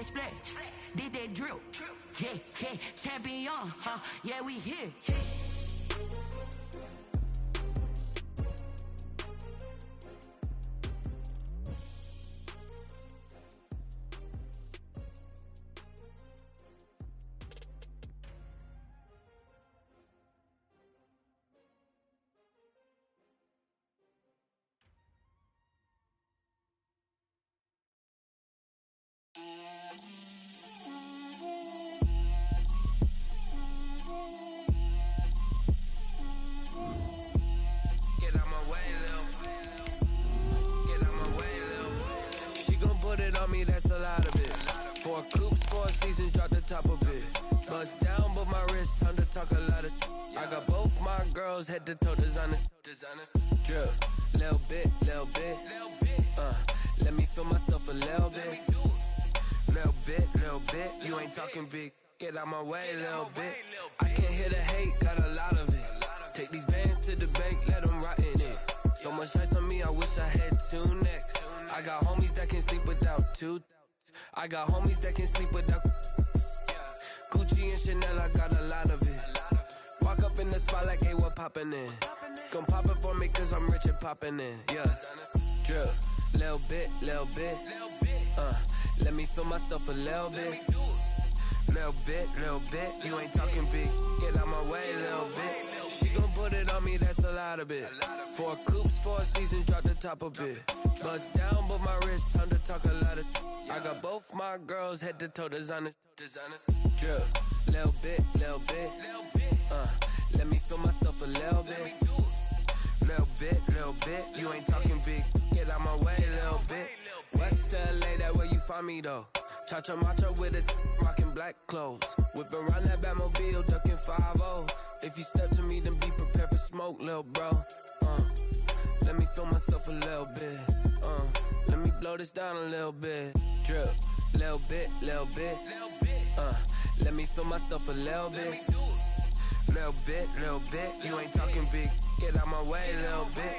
split. Did that drill. Yeah, yeah, champion, huh? Yeah, we here. That's a lot of it. 4 coops, 4 seasons, drop the top of it. Bust down, but my wrist, time to talk a lot of. I got both my girls, head to toe designer. Drip, little bit. Let me feel myself a little bit. Little bit. You ain't talking big. Get out my way, little bit. I can't hear the hate, got a lot of it. Take these bands to the bank, let them rot in it. So much ice on me, I wish I had 2 necks. I got homies that can sleep without 2. I got homies that can sleep without Gucci and Chanel, I got a lot of it. Walk up in the spot like, hey, what poppin' in? Gon' pop it for me cause I'm rich and poppin' in. Yeah, drip, little bit. Let me feel myself a little bit. Little bit. You ain't talking big. Get out my way, little bit. She gon' put it on me, that's a lot of it. 4 coops, 4 seasons, drop the top a bit. Bust down, but my wrist, time to talk a lot of. I got both my girls, head to toe designer. Drip, little bit. Let me feel myself a little bit. Little bit. You ain't talking big. Get out my way, little bit. West LA, that where you find me though. Cha-cha matcha with it, rockin' black clothes. Whip around that Batmobile, ducking 5-0. If you step to me, then be prepared for smoke, lil' bro. Let me feel myself a little bit. Let me blow this down a little bit. Drip, little bit. Let me feel myself a little bit. Little bit. You ain't talking big. Get out my way, little bit.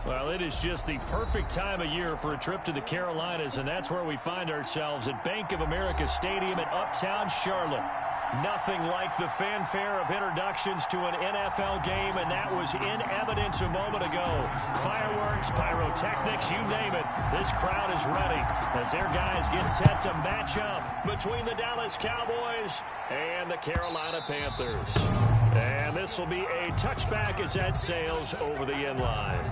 Well, it is just the perfect time of year for a trip to the Carolinas, and that's where we find ourselves at Bank of America Stadium in Uptown Charlotte. Nothing like the fanfare of introductions to an NFL game, and that was in evidence a moment ago. Fireworks, pyrotechnics, you name it. This crowd is ready as their guys get set to match up between the Dallas Cowboys and the Carolina Panthers. And this will be a touchback as that sails over the end line.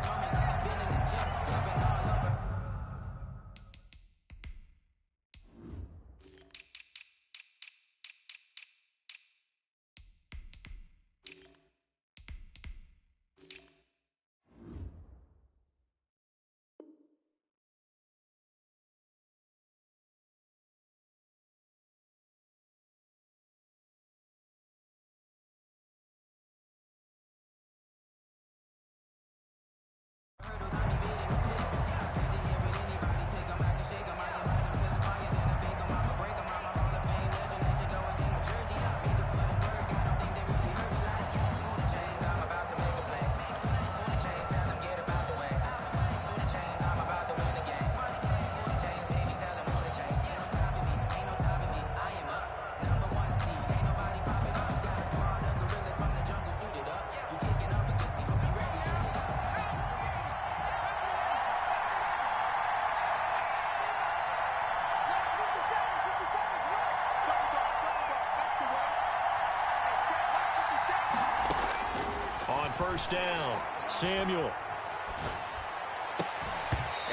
first down. Samuel.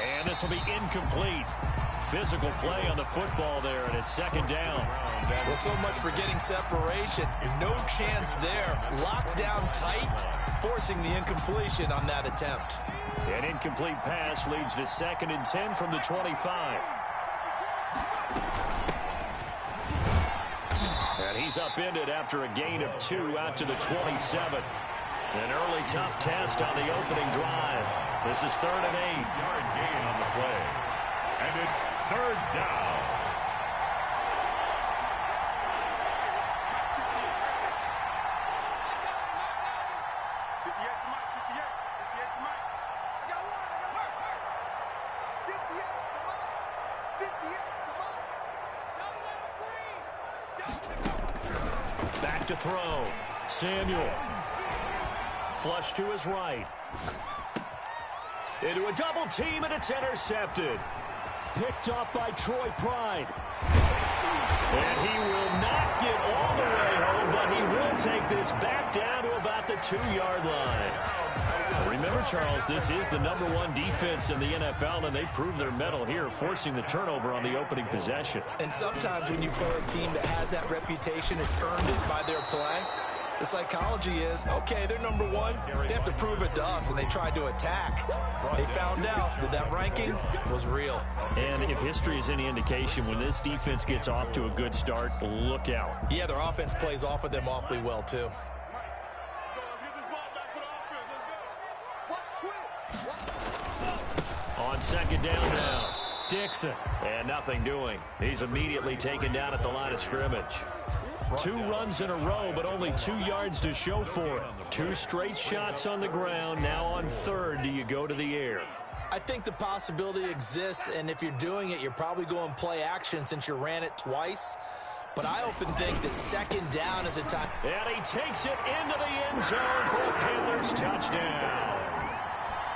And this will be incomplete. Physical play on the football there, and it's second down. Well, so much for getting separation. No chance there. Locked down tight, forcing the incompletion on that attempt. An incomplete pass leads to 2nd and 10 from the 25. And he's upended after a gain of 2 out to the 27. An early tough test on the opening drive. This is 3rd and 8. Yard gain on the play. And it's 3rd down. Back to throw. Samuel. Flush to his right. Into a double team, and it's intercepted. Picked up by Troy Pride. And he will not get all the way home, but he will take this back down to about the 2-yard line. Remember, Charles, this is the #1 defense in the NFL, and they prove their mettle here, forcing the turnover on the opening possession. And sometimes when you play a team that has that reputation, it's earned it by their play. The psychology is, okay, they're #1. They have to prove it to us, and they tried to attack. They found out that that ranking was real. And if history is any indication, when this defense gets off to a good start, look out. Yeah, their offense plays off of them awfully well, too. On 2nd down now, Dixon. And nothing doing. He's immediately taken down at the line of scrimmage. 2 runs in a row, but only 2 yards to show for it. 2 straight shots on the ground. Now on 3rd, do you go to the air? I think the possibility exists, and if you're doing it, you're probably going play action since you ran it twice. But I often think that 2nd down is a time. And he takes it into the end zone for a Panthers touchdown.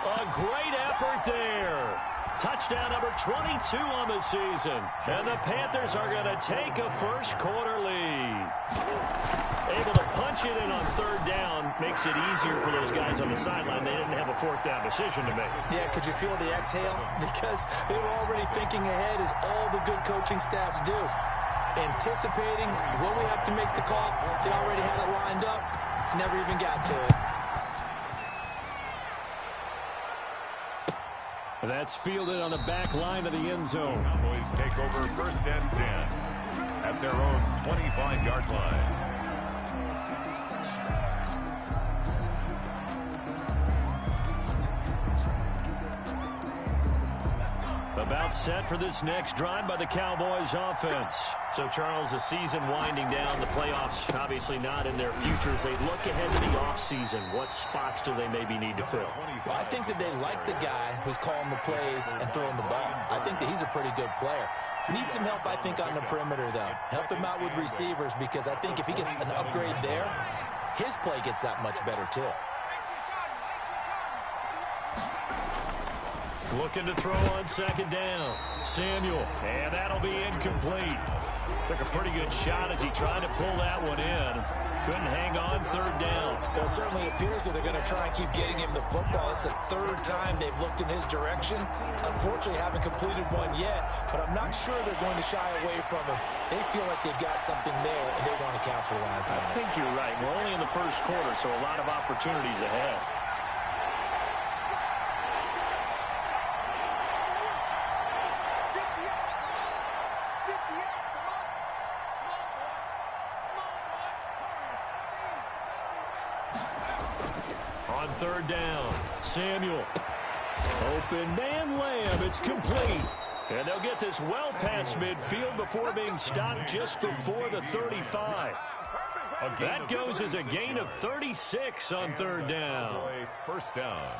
A great effort there. Touchdown number 22 on the season. And the Panthers are going to take a first-quarter lead. Able to punch it in on 3rd down makes it easier for those guys on the sideline. They didn't have a 4th down decision to make. Yeah, could you feel the exhale? Because they were already thinking ahead, as all the good coaching staffs do. Anticipating when we have to make the call. They already had it lined up. Never even got to it. That's fielded on the back line of the end zone. Cowboys take over 1st and 10 at their own 25-yard line. About set for this next drive by the Cowboys offense. So, Charles, the season winding down, the playoffs obviously not in their futures. They look ahead to the offseason. What spots do they maybe need to fill? Well, I think that they like the guy who's calling the plays and throwing the ball. I think that he's a pretty good player. Needs some help, I think, on the perimeter, though. Help him out with receivers, because I think if he gets an upgrade there, his play gets that much better, too. Looking to throw on 2nd down. Samuel. And that'll be incomplete. Took a pretty good shot as he tried to pull that one in. Couldn't hang on 3rd down. Well, it certainly appears that they're going to try and keep getting him the football. It's the 3rd time they've looked in his direction. Unfortunately, haven't completed one yet, but I'm not sure they're going to shy away from him. They feel like they've got something there, and they want to capitalize on it. I think you're right. We're only in the 1st quarter, so a lot of opportunities ahead. On 3rd down, Samuel. Open man, Lamb. It's complete. And they'll get this well past midfield before being stopped just before the 35. That goes as a gain of 36 on 3rd down. 1st down.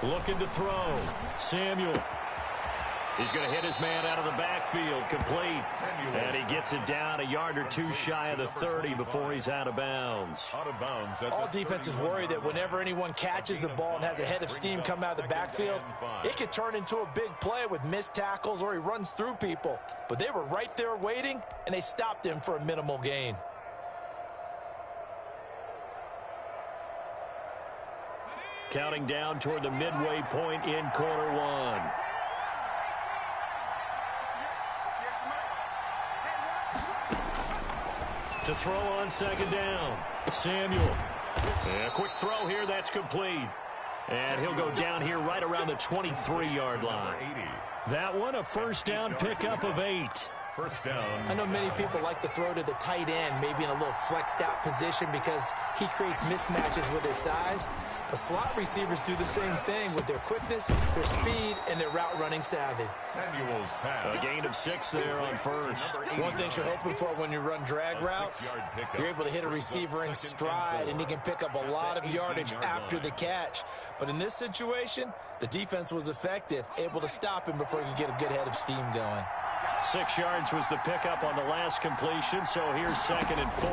Looking to throw. Samuel. He's going to hit his man out of the backfield. Complete. And he gets it down a yard or two shy of the 30 before he's out of bounds. All defenses worry that whenever anyone catches the ball and has a head of steam come out of the backfield, it could turn into a big play with missed tackles or he runs through people. But they were right there waiting, and they stopped him for a minimal gain. Counting down toward the midway point in quarter one. To throw on second down. Samuel. A quick throw here. That's complete. And he'll go down here right around the 23-yard line. That one, a first down pickup of 8. First down. I know many people like to throw to the tight end, maybe in a little flexed out position because he creates mismatches with his size. But slot receivers do the same thing with their quickness, their speed, and their route running savvy. Samuel's pass. A gain of 6 there on first. One thing you're hoping for when you run drag routes, you're able to hit a receiver in stride, and he can pick up a lot of yardage after the catch. But in this situation, the defense was effective, able to stop him before he could get a good head of steam going. 6 yards was the pickup on the last completion, so here's 2nd and 4.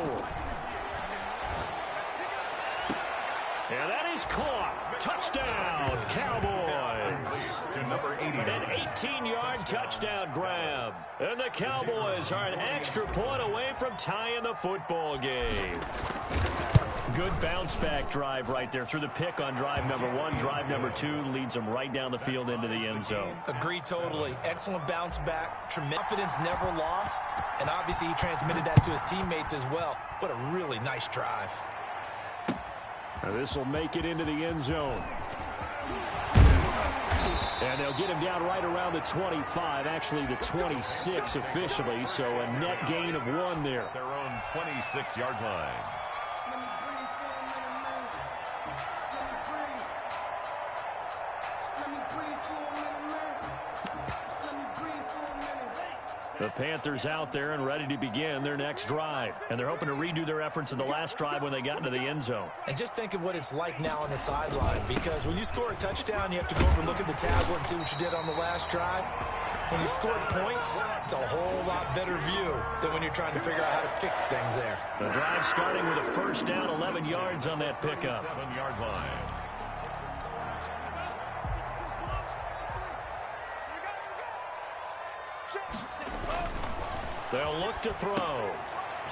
And that is caught. Touchdown, Cowboys. To number 80. An 18-yard touchdown grab. And the Cowboys are an extra point away from tying the football game. Good bounce-back drive right there through the pick on drive number 1. Drive number 2 leads them right down the field into the end zone. Agree totally. Excellent bounce back. Tremendous confidence, never lost. And obviously he transmitted that to his teammates as well. What a really nice drive. This will make it into the end zone. And they'll get him down right around the 25, actually the 26 officially, so a net gain of 1 there. Their own 26-yard line. The Panthers out there and ready to begin their next drive. And they're hoping to redo their efforts in the last drive when they got into the end zone. And just think of what it's like now on the sideline, because when you score a touchdown, you have to go over and look at the tablet and see what you did on the last drive. When you scored points, it's a whole lot better view than when you're trying to figure out how to fix things there. The drive starting with a first down, 11 yards on that pickup. 7-yard line. They'll look to throw.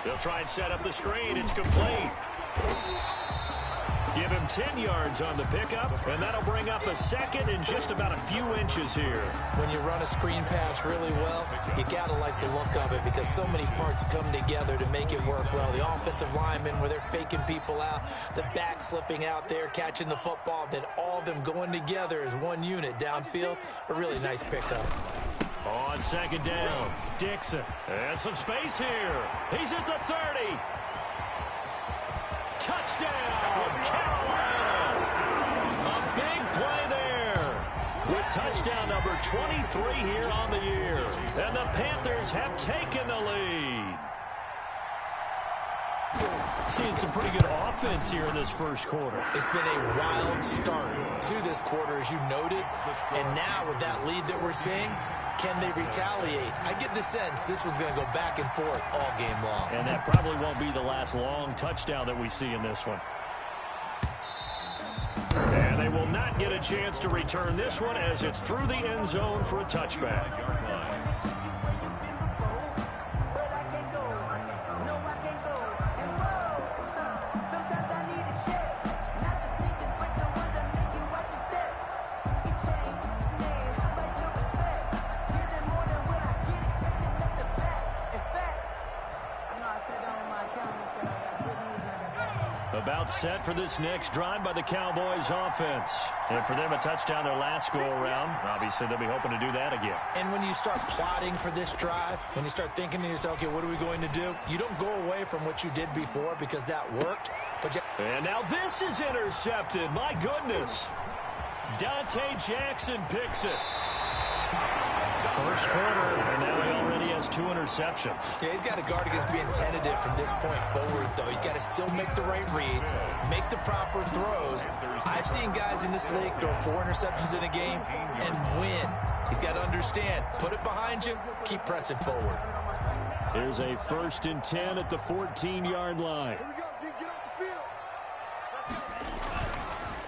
They'll try and set up the screen. It's complete. Give him 10 yards on the pickup, and that'll bring up a second in just about a few inches here. When you run a screen pass really well, you got to like the look of it because so many parts come together to make it work well. The offensive linemen, where they're faking people out, the back slipping out there, catching the football, then all of them going together as one unit downfield. A really nice pickup. On second down, Dixon. And some space here. He's at the 30. Touchdown, Carolina. A big play there. With touchdown number 23 here on the year. And the Panthers have taken the lead. Seeing some pretty good offense here in this first quarter. It's been a wild start to this quarter, as you noted. And now with that lead that we're seeing, can they retaliate? I get the sense this one's going to go back and forth all game long. And that probably won't be the last long touchdown that we see in this one. And they will not get a chance to return this one as it's through the end zone for a touchback. About set for this next drive by the Cowboys offense. And for them, a touchdown their last go-around. Obviously, they'll be hoping to do that again. And when you start plotting for this drive, when you start thinking to yourself, okay, what are we going to do? You don't go away from what you did before because that worked. And now this is intercepted. My goodness. Dante Jackson picks it. First quarter, and now he already has 2 interceptions. Yeah, he's got to guard against being tentative from this point forward, though. He's got to still make the right reads, make the proper throws. I've seen guys in this league throw 4 interceptions in a game and win. He's got to understand, put it behind you, keep pressing forward. Here's a 1st and 10 at the 14-yard line.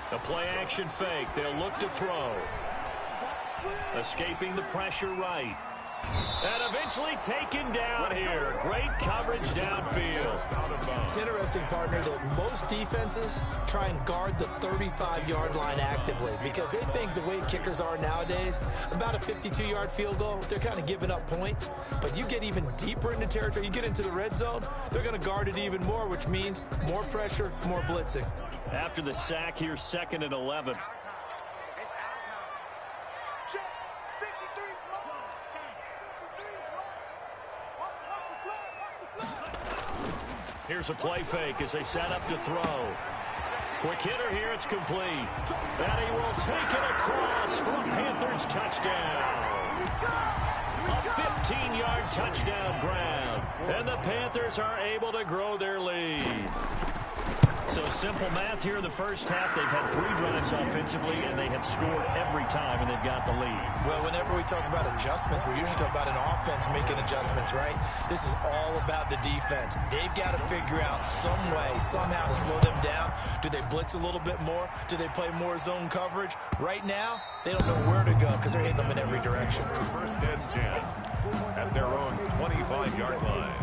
The play-action fake. They'll look to throw. Escaping the pressure right. And eventually taken down here. Great coverage downfield. It's interesting, partner, that most defenses try and guard the 35-yard line actively because they think the way kickers are nowadays, about a 52-yard field goal, they're kind of giving up points. But you get even deeper into territory, you get into the red zone, they're going to guard it even more, which means more pressure, more blitzing. After the sack, here's 2nd and 11. Here's a play fake as they set up to throw. Quick hitter here, it's complete. And he will take it across for a Panthers touchdown. A 15-yard touchdown grab. And the Panthers are able to grow their lead. So simple math here in the first half. They've had 3 drives offensively, and they have scored every time, and they've got the lead. Well, whenever we talk about adjustments, we usually talk about an offense making adjustments, right? This is all about the defense. They've got to figure out some way, somehow to slow them down. Do they blitz a little bit more? Do they play more zone coverage? Right now, they don't know where to go because they're hitting them in every direction. 1st and 10 at their own 25-yard line.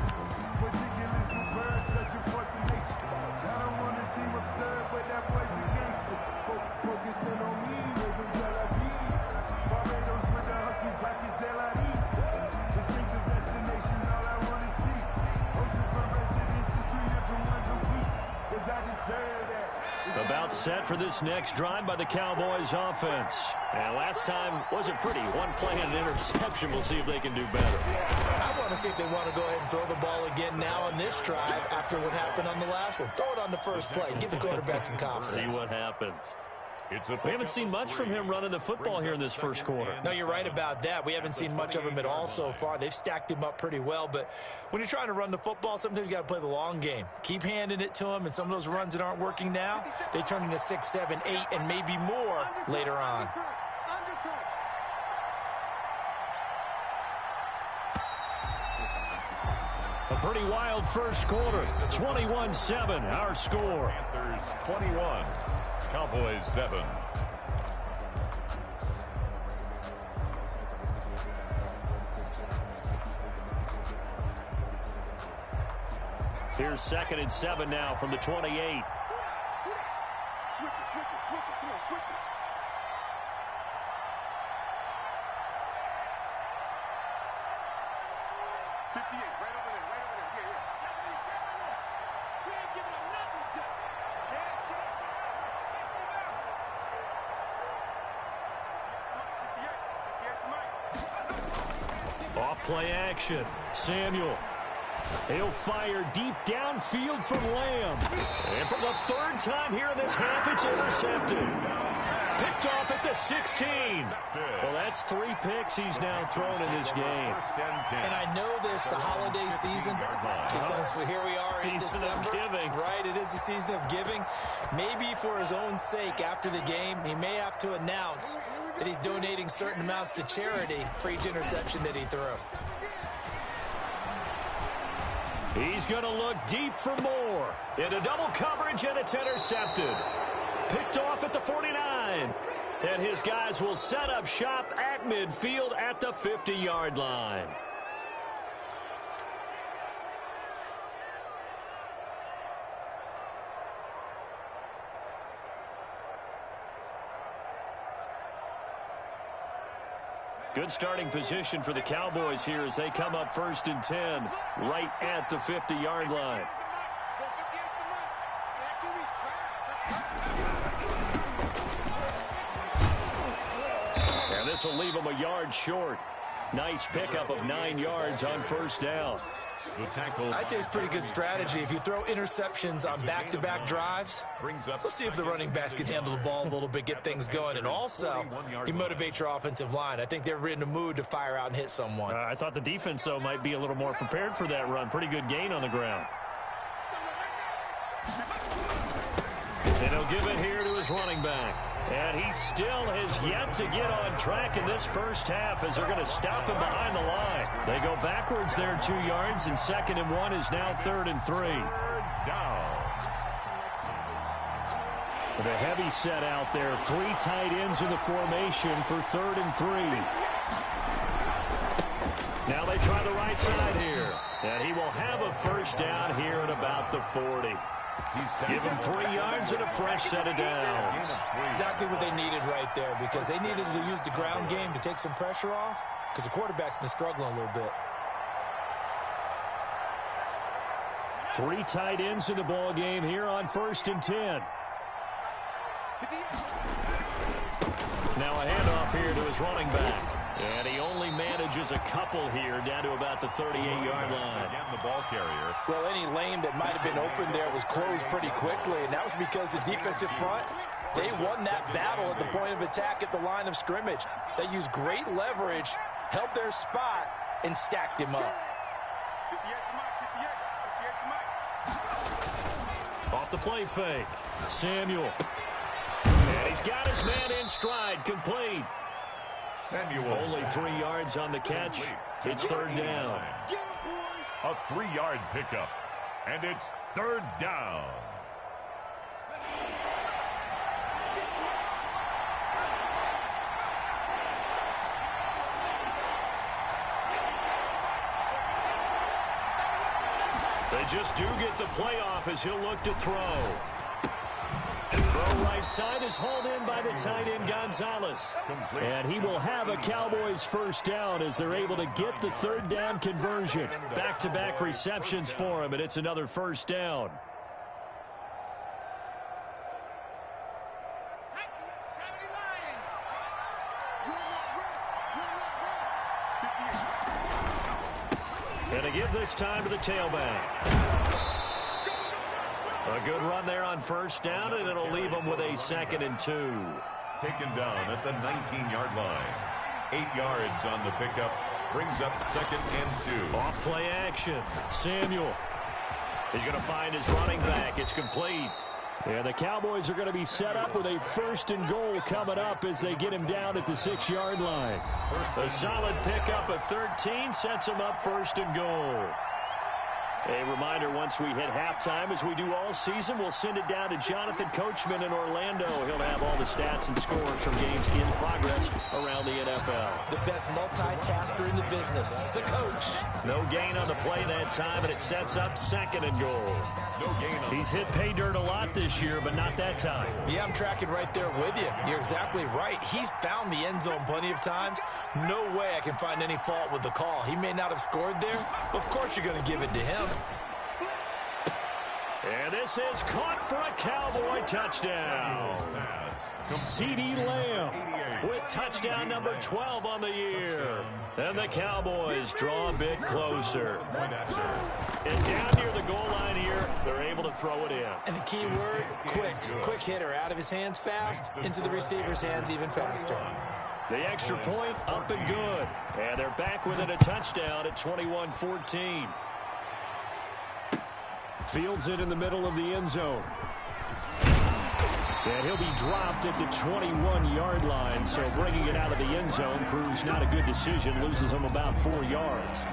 About set for this next drive by the Cowboys offense. And last time wasn't pretty. 1 play and an interception. We'll see if they can do better. I want to see if they want to go ahead and throw the ball again now on this drive after what happened on the last one. Throw it on the first play. Give the quarterback some confidence. See what happens. We haven't seen much from him running the football here in this first quarter. No, you're right about that. We haven't seen much of him at all so far. They've stacked him up pretty well, but when you're trying to run the football, sometimes you got to play the long game. Keep handing it to him, and some of those runs that aren't working now, they turn into 6, 7, 8, and maybe more later on. A pretty wild first quarter. 21-7, our score. Panthers 21, Cowboys 7. Here's 2nd and 7 now from the 28. Switch it. Come on, switch it. Off play action. Samuel. He'll fire deep downfield from Lamb. And for the 3rd time here in this half, it's intercepted. Picked off at the 16. Well, that's 3 picks he's now thrown in this game. And I know this, the holiday season, because here we are in December. Giving. Right, it is the season of giving. Maybe for his own sake after the game, he may have to announce that he's donating certain amounts to charity for each interception that he threw. He's going to look deep for more. Into double coverage, and it's intercepted. Picked off at the 49. And his guys will set up shop at midfield at the 50-yard line. Good starting position for the Cowboys here as they come up 1st and 10 right at the 50-yard line. And this will leave them a yard short. Nice pickup of 9 yards on 1st down. The tackle. I'd say it's pretty good strategy. If you throw interceptions on back-to-back drives, let's see if the running backs can handle the ball a little bit, get things going, and also you motivate your offensive line. I think they're in the mood to fire out and hit someone. I thought the defense, though, might be a little more prepared for that run. Pretty good gain on the ground. And he'll give it here to his running back. And he still has yet to get on track in this first half as they're going to stop him behind the line. They go backwards there 2 yards, and 2nd and 1 is now 3rd and 3. Down. With a heavy set out there, 3 tight ends in the formation for 3rd and 3. Now they try the right side here. And he will have a first down here at about the 40. Give him 3 yards and a fresh set of downs. Exactly what they needed right there, because they needed to use the ground game to take some pressure off, because the quarterback's been struggling a little bit. 3 tight ends in the ball game here on 1st and 10. Now a handoff here to his running back. And he only manages a couple here down to about the 38-yard line. Again, the ball carrier. Well, any lane that might have been open there was closed pretty quickly, and that was because the defensive front, they won that battle at the point of attack at the line of scrimmage. They used great leverage, held their spot, and stacked him up. Off the play fake. Samuel. And he's got his man in stride, complete. Samuel. Only 3 yards on the catch. It's 3rd down. A 3-yard pickup. And it's 3rd down. They just do get the playoff as he'll look to throw. And throw right side is hauled in by the tight end Gonzalez. And he will have a Cowboys first down as they're able to get the 3rd down conversion. Back-to-back receptions for him, and it's another first down. And a give this time to the tailback. A good run there on first down, and it'll leave them with a 2nd and 2. Taken down at the 19-yard line. 8 yards on the pickup. Brings up 2nd and 2. Off play action. Samuel. He's going to find his running back. It's complete. And the Cowboys are going to be set up with a 1st and goal coming up as they get him down at the 6-yard line. A solid pickup of 13 sets him up 1st and goal. A reminder, once we hit halftime, as we do all season, we'll send it down to Jonathan Coachman in Orlando. He'll have all the stats and scores from games in progress around the NFL. The best multitasker in the business, the coach. No gain on the play that time, and it sets up 2nd and goal. No gain on. He's hit pay dirt a lot this year, but not that time. Yeah, I'm tracking right there with you. You're exactly right. He's found the end zone plenty of times. No way I can find any fault with the call. He may not have scored there, but of course you're going to give it to him. And this is caught for a Cowboy touchdown. CeeDee Lamb with touchdown number 12 on the year. And the Cowboys draw a bit closer. And down near the goal line here, they're able to throw it in. And the key word, quick. Quick hitter, out of his hands fast, into the receiver's hands even faster. The extra point up and good. And they're back within a touchdown at 21-14. Fields it in the middle of the end zone. And he'll be dropped at the 21-yard line, so bringing it out of the end zone proves not a good decision, loses him about 4 yards.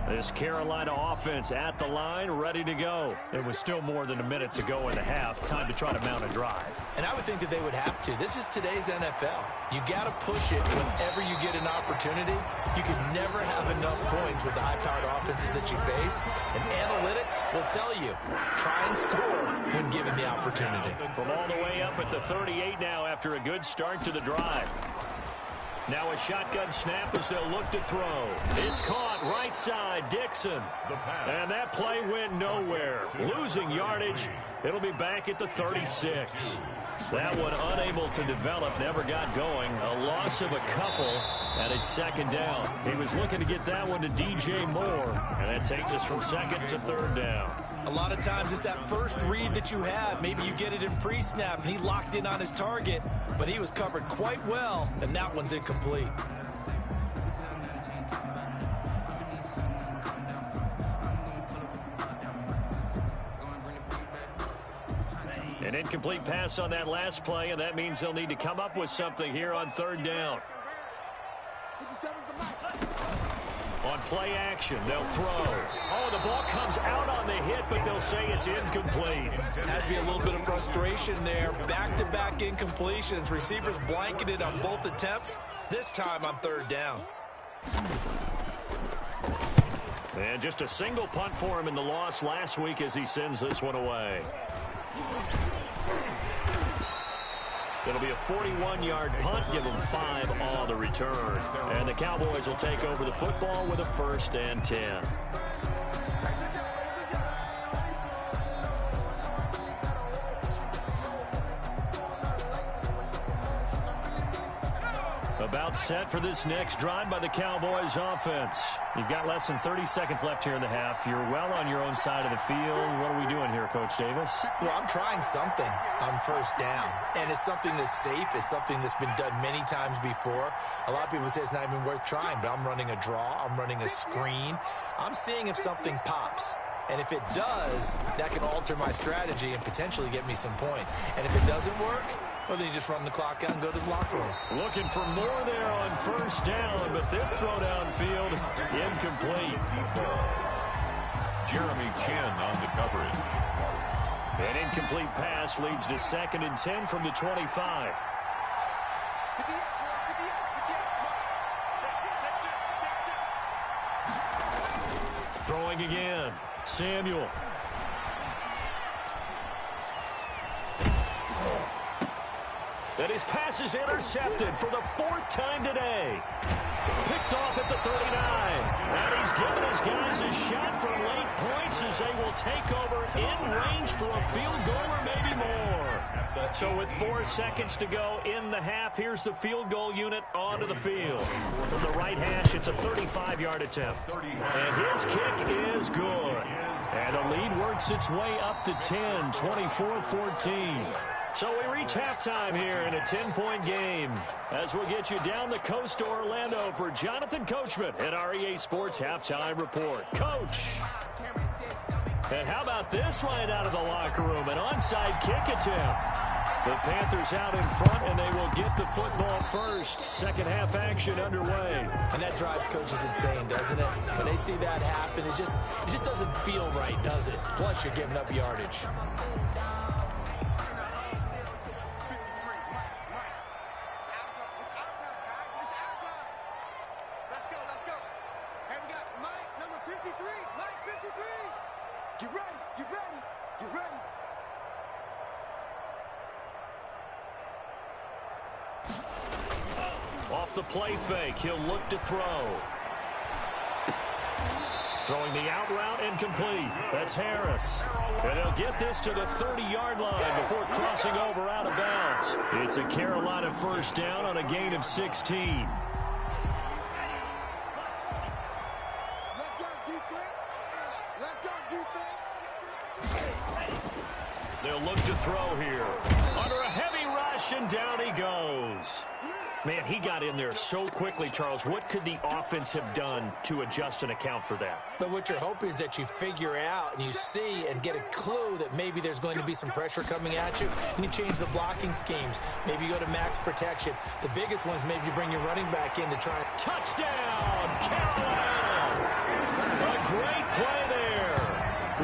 This Carolina offense at the line, ready to go. It was still more than a minute to go in the half. Time to try to mount a drive. And I would think that they would have to. This is today's NFL. You got to push it whenever you get an opportunity. You can never have enough points with the high-powered offenses that you face. And analytics will tell you, try and score when given the opportunity. From all the way up at the 38 now after a good start to the drive. Now a shotgun snap as they'll look to throw. It's caught right side, Dixon. And that play went nowhere. Losing yardage. It'll be back at the 36. That one unable to develop, never got going. A loss of a couple, and it's second down. He was looking to get that one to DJ Moore, and that takes us from second to third down. A lot of times it's that first read that you have. Maybe you get it in pre-snap, and he locked in on his target, but he was covered quite well, and that one's incomplete. An incomplete pass on that last play, and that means they'll need to come up with something here on third down. On play action, they'll throw. Oh, the ball comes out on the hit, but they'll say it's incomplete. Has to be a little bit of frustration there. Back-to-back incompletions. Receivers blanketed on both attempts, this time on third down. And just a single punt for him in the loss last week as he sends this one away. It'll be a 41-yard punt, give them 5 on the return. And the Cowboys will take over the football with a 1st and 10. About set for this next drive by the Cowboys offense. You've got less than 30 seconds left here in the half. You're well on your own side of the field. What are we doing here, Coach Davis? Well, I'm trying something on first down, and it's something that's safe. It's something that's been done many times before. A lot of people say it's not even worth trying, but I'm running a draw. I'm running a screen. I'm seeing if something pops. And if it does, that can alter my strategy and potentially get me some points. And if it doesn't work, well, then you just run the clock out and go to the locker room. Looking for more there on first down, but this throw downfield, incomplete. Jeremy Chin on the coverage. An incomplete pass leads to 2nd and 10 from the 25. Throwing again. Samuel. And his pass is intercepted for the 4th time today. Picked off at the 39. And he's given his guys a shot for late points as they will take over in range for a field goal or maybe more. So with 4 seconds to go in the half, here's the field goal unit onto the field. From the right hash, it's a 35-yard attempt. And his kick is good. And the lead works its way up to 10, 24-14. So we reach halftime here in a 10-point game as we'll get you down the coast to Orlando for Jonathan Coachman at our EA Sports Halftime Report. Coach. And how about this right out of the locker room? An onside kick attempt. The Panthers out in front, and they will get the football first. Second half action underway. And that drives coaches insane, doesn't it? When they see that happen, it just doesn't feel right, does it? Plus, you're giving up yardage. Off the play fake, he'll look to throw. Throwing the out route incomplete. That's Harris. And he'll get this to the 30-yard line before crossing over out of bounds. It's a Carolina first down on a gain of 16. Let's go, defense. Let's go, defense. They'll look to throw here. Under a heavy rush, and down he goes. Man, he got in there so quickly, Charles. What could the offense have done to adjust and account for that? But what you're hoping is that you figure out and you see and get a clue that maybe there's going to be some pressure coming at you, and you change the blocking schemes. Maybe you go to max protection. The biggest ones, maybe you bring your running back in to try. Touchdown, Carolina! A great play there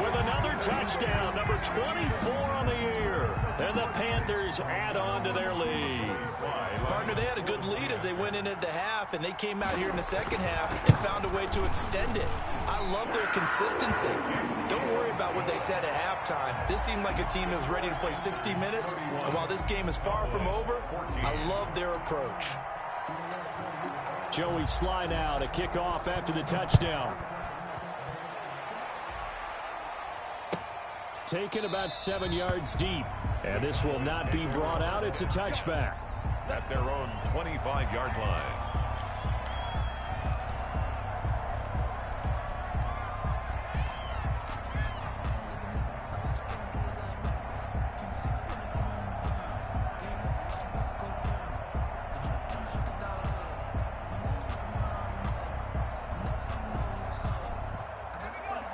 with another touchdown, number 24 on the year. And the Panthers add on to their lead. Partner, they had a good lead as they went in at the half, and they came out here in the second half and found a way to extend it. I love their consistency. Don't worry about what they said at halftime. This seemed like a team that was ready to play 60 minutes, and while this game is far from over, I love their approach. Joey Sly now to kick off after the touchdown. Taken about 7 yards deep. And this will not be brought out. It's a touchback. At their own 25-yard line.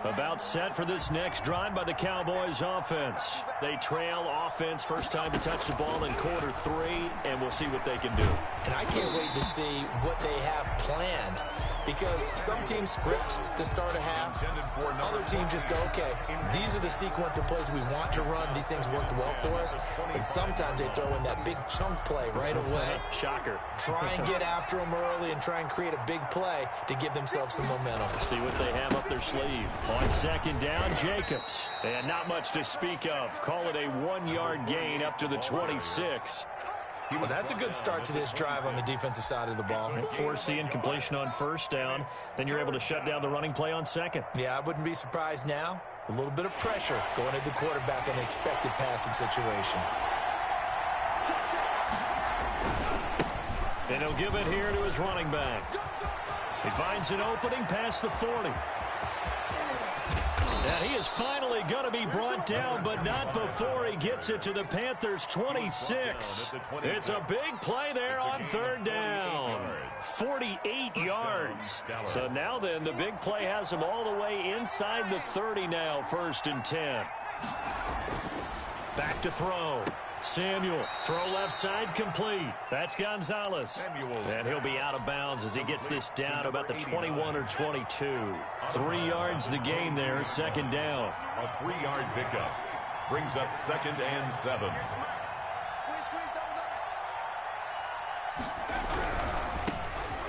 About set for this next drive by the Cowboys offense. They trail offense, first time to touch the ball in quarter 3, and we'll see what they can do. And I can't wait to see what they have planned, because some teams script to start a half. Other teams just go, okay, these are the sequence of plays we want to run. These things worked well for us. And sometimes they throw in that big chunk play right away. Shocker. Try and get after them early and try and create a big play to give themselves some momentum. See what they have up their sleeve. On second down, Jacobs. And not much to speak of. Call it a 1-yard gain up to the 26. Well, that's a good start to this drive on the defensive side of the ball. Forcing completion on first down. Then you're able to shut down the running play on second. Yeah, I wouldn't be surprised now. A little bit of pressure going at the quarterback in an expected passing situation. And he'll give it here to his running back. He finds an opening past the 40. And he is finally going to be brought down, but not before he gets it to the Panthers' 26. It's a big play there on third down. 48 yards. So now then, the big play has him all the way inside the 30 now, 1st and 10. Back to throw. Samuel, throw left side, complete. That's Gonzalez. And he'll be out of bounds as he gets this down about the 21 or 22. 3 yards the gain there, second down. A 3-yard pickup brings up 2nd and 7.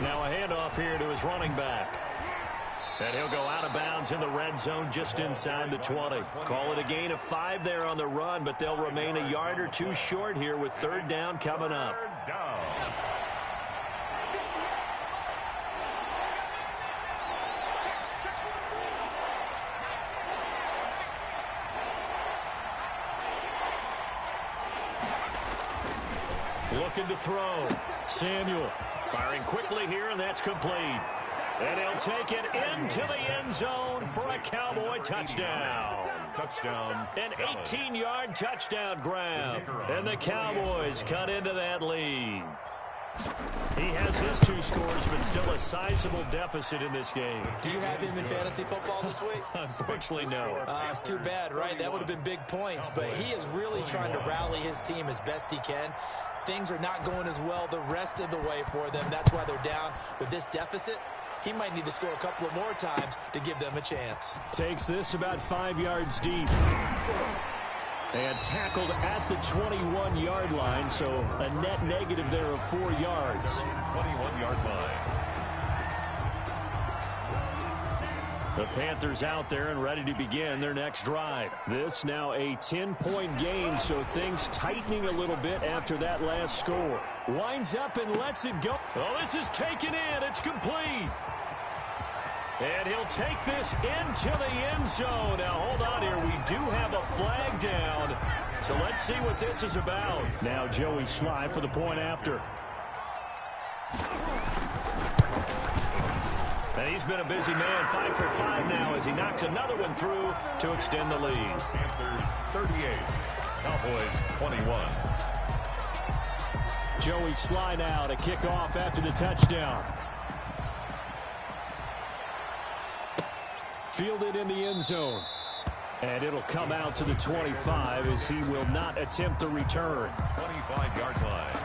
Now a handoff here to his running back. And he'll go out of bounds in the red zone just inside the 20. Call it a gain of 5 there on the run, but they'll remain a yard or 2 short here with third down coming up. Looking to throw. Samuel firing quickly here, and that's complete. And he'll take it into the end zone for a Cowboy touchdown. An 18-yard touchdown grab. And the Cowboys cut into that lead. He has his 2 scores, but still a sizable deficit in this game. Do you have him in fantasy football this week? Unfortunately, no. It's too bad, right? That would have been big points, but he is really trying to rally his team as best he can. Things are not going as well the rest of the way for them. That's why they're down with this deficit. He might need to score a couple of more times to give them a chance. Takes this about 5 yards deep. And tackled at the 21-yard line, so a net negative there of 4 yards. 21-yard line. The Panthers out there and ready to begin their next drive. This now a 10-point game, so things tightening a little bit after that last score. Winds up and lets it go. Oh, this is taken in. It's complete. And he'll take this into the end zone. Now, hold on here. We do have a flag down. So let's see what this is about. Now Joey Sly for the point after. And he's been a busy man, 5 for 5 now as he knocks another one through to extend the lead. Panthers 38, Cowboys 21. Joey Sly now to kick off after the touchdown. Fielded in the end zone. And it'll come out to the 25 as he will not attempt the return. 25-yard line.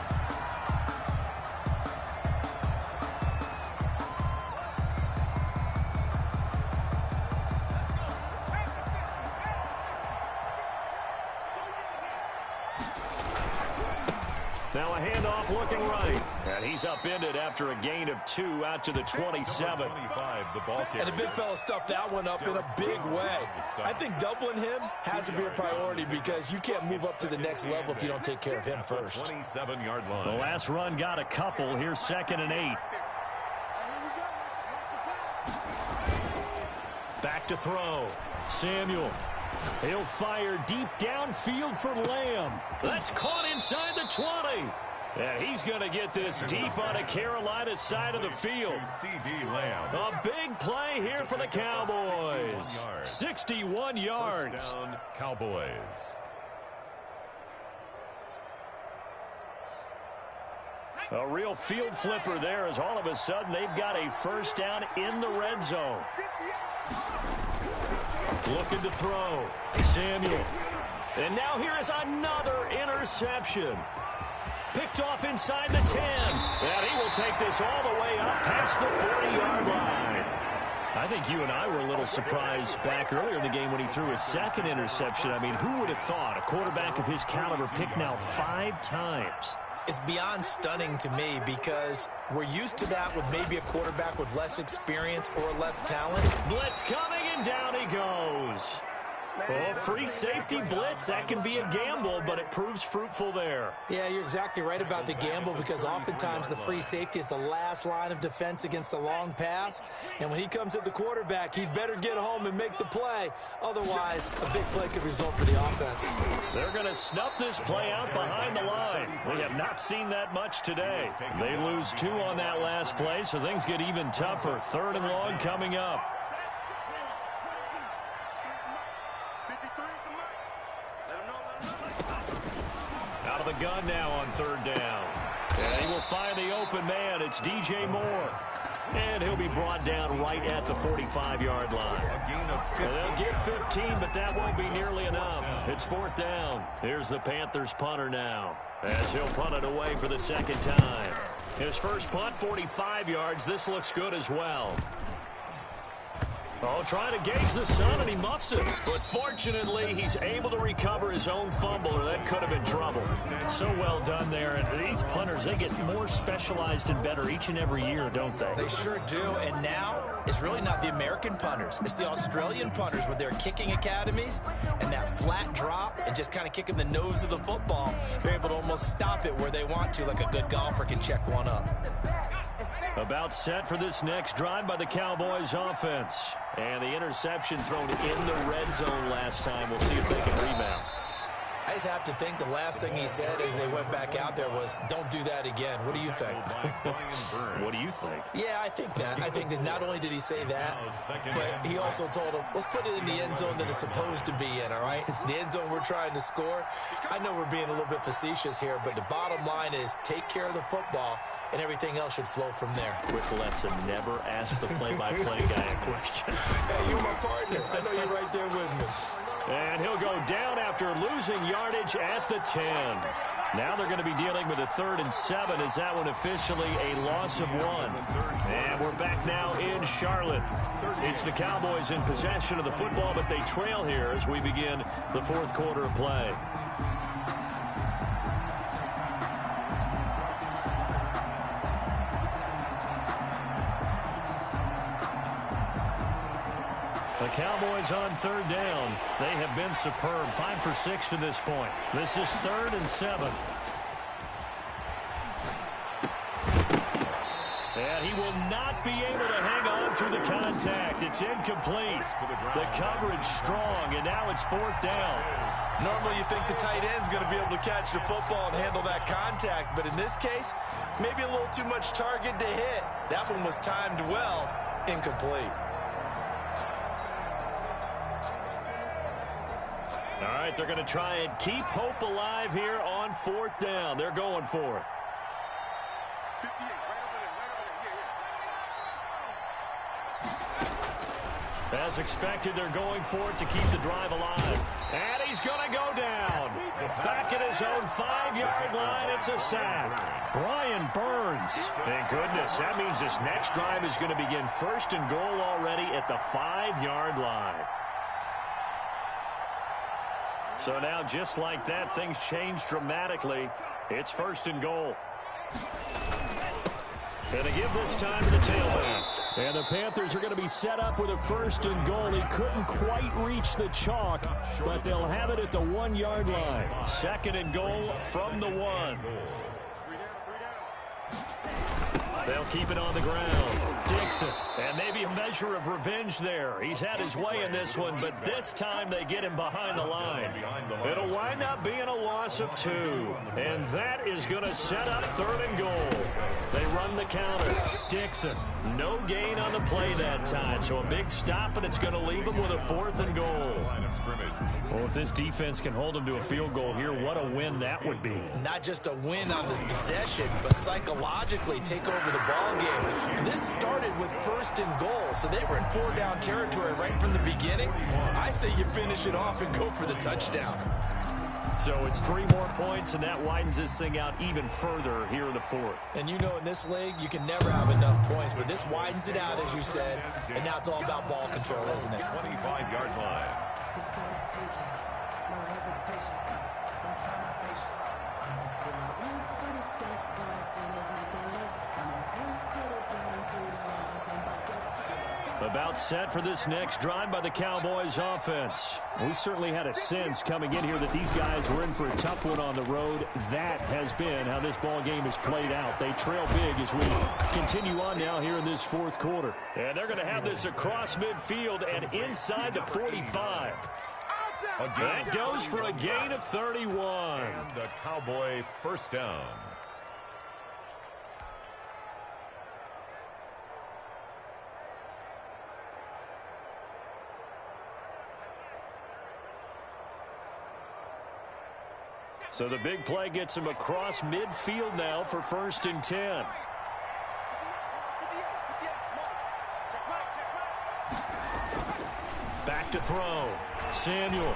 Now a handoff looking right. And he's upended after a gain of 2 out to the 27. 25, the ball carrier. And the big fella stuffed that one up in a big way. I think doubling him has to be a priority because you can't move up to the next level if you don't take care of him first. 27-yard line. The last run got a couple. Here's 2nd and 8. Back to throw. Samuel. He'll fire deep downfield for Lamb. That's caught inside the 20. And he's going to get this deep on a Carolina side of the field. A big play here for the Cowboys. 61 yards. First down, Cowboys. A real field flipper there, as all of a sudden they've got a first down in the red zone. Looking to throw. Samuel. And now here is another interception. Picked off inside the 10. And he will take this all the way up past the 40-yard line. I think you and I were a little surprised back earlier in the game when he threw his second interception. I mean, who would have thought a quarterback of his caliber picked now 5 times? It's beyond stunning to me because we're used to that with maybe a quarterback with less experience or less talent. Blitz coming, and down he goes. Oh, free safety blitz, that can be a gamble, but it proves fruitful there. Yeah, you're exactly right about the gamble because oftentimes the free safety is the last line of defense against a long pass. And when he comes at the quarterback, he'd better get home and make the play. Otherwise, a big play could result for the offense. They're going to snuff this play out behind the line. We have not seen that much today. They lose 2 on that last play, so things get even tougher. 3rd and long coming up. Out of the gun now on 3rd down. And he will find the open man. It's DJ Moore. And he'll be brought down right at the 45-yard line. They'll get 15, but that won't be nearly enough. It's 4th down. Here's the Panthers punter now, as he'll punt it away for the 2nd time. His first punt, 45 yards. This looks good as well. Oh, trying to gauge the sun, and he muffs it. But fortunately, he's able to recover his own fumble, or that could have been trouble. So well done there. And these punters, they get more specialized and better each and every year, don't they? They sure do. And now, it's really not the American punters. It's the Australian punters with their kicking academies and that flat drop and just kind of kicking the nose of the football. They're able to almost stop it where they want to, like a good golfer can check one up. About set for this next drive by the Cowboys offense. And the interception thrown in the red zone last time. We'll see if they can rebound. I just have to think the last thing he said as they went back out there was, don't do that again. What do you think? What do you think? Yeah, I think that. I think that not only did he say that, but he also told him, let's put it in the end zone that it's supposed to be in, all right? The end zone we're trying to score. I know we're being a little bit facetious here, but the bottom line is take care of the football, and everything else should flow from there. Quick lesson, never ask the play-by-play guy a question. Hey, you're my partner. I know you're right there with me. And he'll go down after losing yardage at the 10. Now they're going to be dealing with a 3rd and 7. Is that one officially a loss of 1? And we're back now in Charlotte. It's the Cowboys in possession of the football, but they trail here as we begin the 4th quarter of play. The Cowboys on 3rd down. They have been superb. 5 for 6 to this point. This is 3rd and 7. And he will not be able to hang on through the contact. It's incomplete. The coverage strong, and now it's 4th down. Normally you think the tight end's going to be able to catch the football and handle that contact, but in this case, maybe a little too much target to hit. That one was timed well, incomplete. All right, they're going to try and keep hope alive here on 4th down. They're going for it. As expected, they're going for it to keep the drive alive. And he's going to go down. Back at his own 5-yard line, it's a sack. Brian Burns. Thank goodness, that means this next drive is going to begin 1st and goal already at the 5-yard line. So now, just like that, things change dramatically. It's 1st and goal. And they give this time to the tailback. And the Panthers are going to be set up with a 1st and goal. He couldn't quite reach the chalk, but they'll have it at the 1-yard line. 2nd and goal from the 1. They'll keep it on the ground. Dixon, and maybe a measure of revenge there. He's had his way in this one, but this time they get him behind the line. It'll wind up being a loss of 2, and that is going to set up 3rd and goal. They run the counter. Dixon, no gain on the play that time, so a big stop, and it's going to leave them with a 4th and goal. Well, if this defense can hold them to a field goal here, what a win that would be. Not just a win on the possession, but psychologically take over the ball game. This started with 1st and goal, so they were in 4-down territory right from the beginning. I say you finish it off and go for the touchdown. So it's 3 more points, and that widens this thing out even further here in the 4th. And you know in this league, you can never have enough points, but this widens it out, as you said, and now it's all about ball control, isn't it? 25-yard line. It's for the taking. No hesitation. Don't try my patience. I'm gonna put on one for the safe. Bartenders make that left. I'm gonna run to the bed until we all nothing but death. About set for this next drive by the Cowboys offense. We certainly had a sense coming in here that these guys were in for a tough one on the road. That has been how this ball game has played out. They trail big as we continue on now here in this 4th quarter. And they're going to have this across midfield and inside the 45. That goes for a gain of 31. And the Cowboy 1st down. So the big play gets him across midfield now for 1st and 10. Back to throw. Samuel.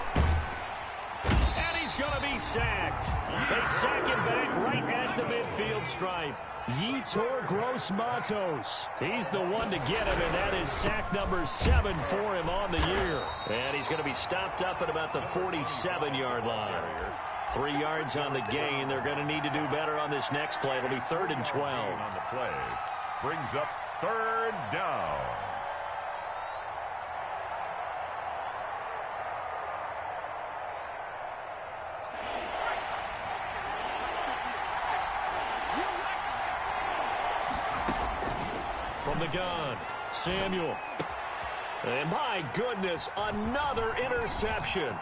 And he's going to be sacked. They sack him back right at the midfield stripe. Yetur Gross-Matos. He's the one to get him, and that is sack number 7 for him on the year. And he's going to be stopped up at about the 47-yard line. 3 yards on the gain. They're going to need to do better on this next play. It'll be 3rd and 12. On the play. Brings up 3rd down. From the gun, Samuel. And my goodness, another interception.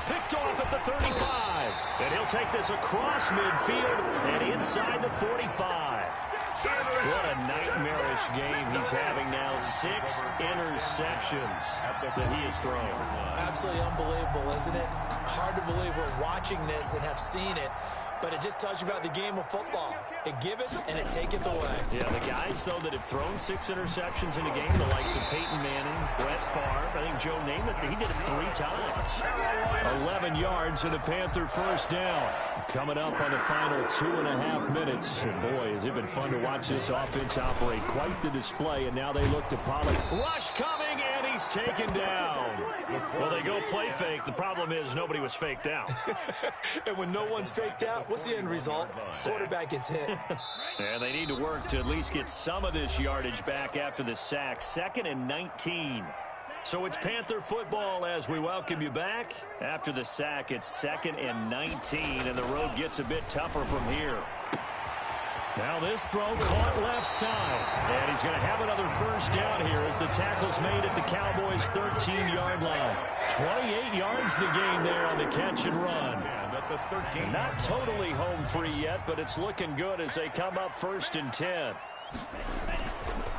Picked off at the 35. And he'll take this across midfield and inside the 45. What a nightmarish game he's having now. 6 interceptions that he has thrown. Absolutely unbelievable, isn't it? Hard to believe we're watching this and have seen it. But it just tells you about the game of football. It giveth and it taketh away. Yeah, the guys, though, that have thrown 6 interceptions in a game, the likes of Peyton Manning, Brett Favre, I think Joe Namath, he did it 3 times. 11 yards and a Panther 1st down. Coming up on the final 2.5 minutes. And boy, has it been fun to watch this offense operate. Quite the display, and now they look to Pollard. Rush coming, and he's taken down. Well, they go play fake. The problem is nobody was faked out. And when no one's faked out, what's the end result? Quarterback gets hit. And they need to work to at least get some of this yardage back after the sack. 2nd and 19. So it's Panther football as we welcome you back. After the sack, it's 2nd and 19, and the road gets a bit tougher from here. Now this throw caught left side. And he's going to have another 1st down here as the tackle's made at the Cowboys' 13-yard line. 28 yards the gain there on the catch and run. Not totally home free yet, but it's looking good as they come up 1st and 10.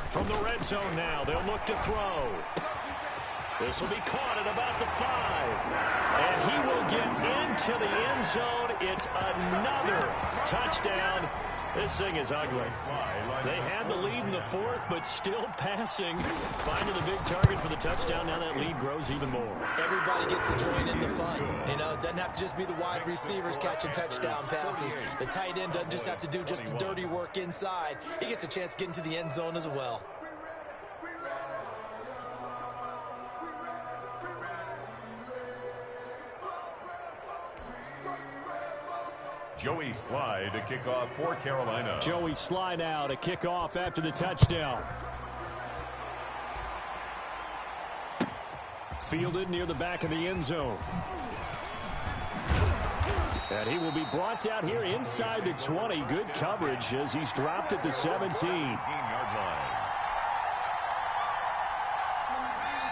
From the red zone now, they'll look to throw. This will be caught at about the 5. And he will get into the end zone. It's another touchdown. This thing is ugly. They had the lead in the 4th, but still passing. Finding the big target for the touchdown. Now that lead grows even more. Everybody gets to join in the fun. You know, it doesn't have to just be the wide receivers catching touchdown passes. The tight end doesn't just have to do just the dirty work inside. He gets a chance to get into the end zone as well. Joey Slye to kick off for Carolina. Joey Slye now to kick off after the touchdown. Fielded near the back of the end zone. And he will be brought down here inside the 20. Good coverage as he's dropped at the 17. 17-yard line.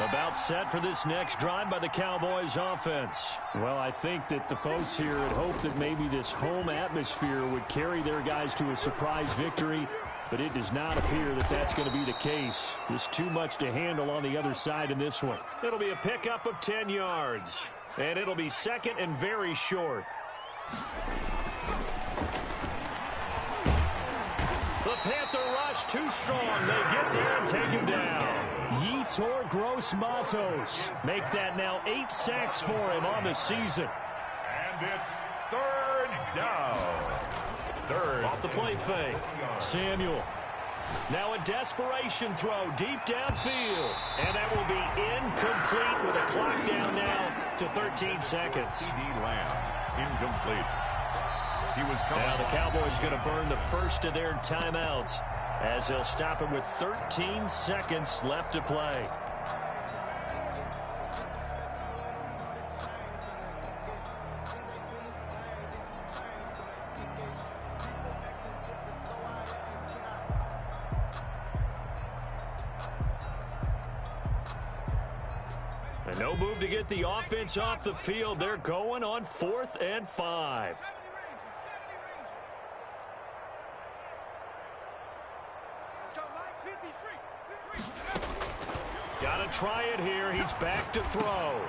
About set for this next drive by the Cowboys offense. Well, I think that the folks here had hoped that maybe this home atmosphere would carry their guys to a surprise victory, but it does not appear that that's going to be the case. There's too much to handle on the other side in this one. It'll be a pickup of 10 yards, and it'll be second and very short. The Panther rush too strong. They get there and take him down. Yetur Gross-Matos make that now 8 sacks for him on the season. And it's third down. Third. Off the play fake. Samuel. Now a desperation throw deep downfield. And that will be incomplete with a clock down now to 13 seconds. CD Lamb, incomplete. He was coming. Now the Cowboys going to burn the first of their timeouts as they'll stop him with 13 seconds left to play. And no move to get the offense off the field. They're going on 4th and 5. Got to try it here. He's back to throw.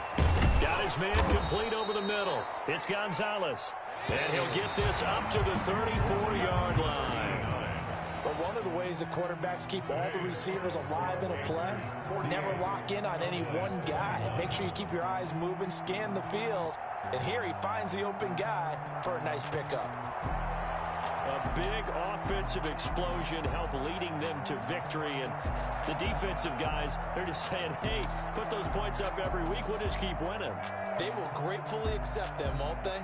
Got his man complete over the middle. It's Gonzalez. And he'll get this up to the 34-yard line. Well, one of the ways that quarterbacks keep all the receivers alive in a play, never lock in on any one guy. Make sure you keep your eyes moving, scan the field. And here he finds the open guy for a nice pickup. A big offensive explosion helped leading them to victory. And the defensive guys, they're just saying, hey, put those points up every week. We'll just keep winning. They will gratefully accept them, won't they?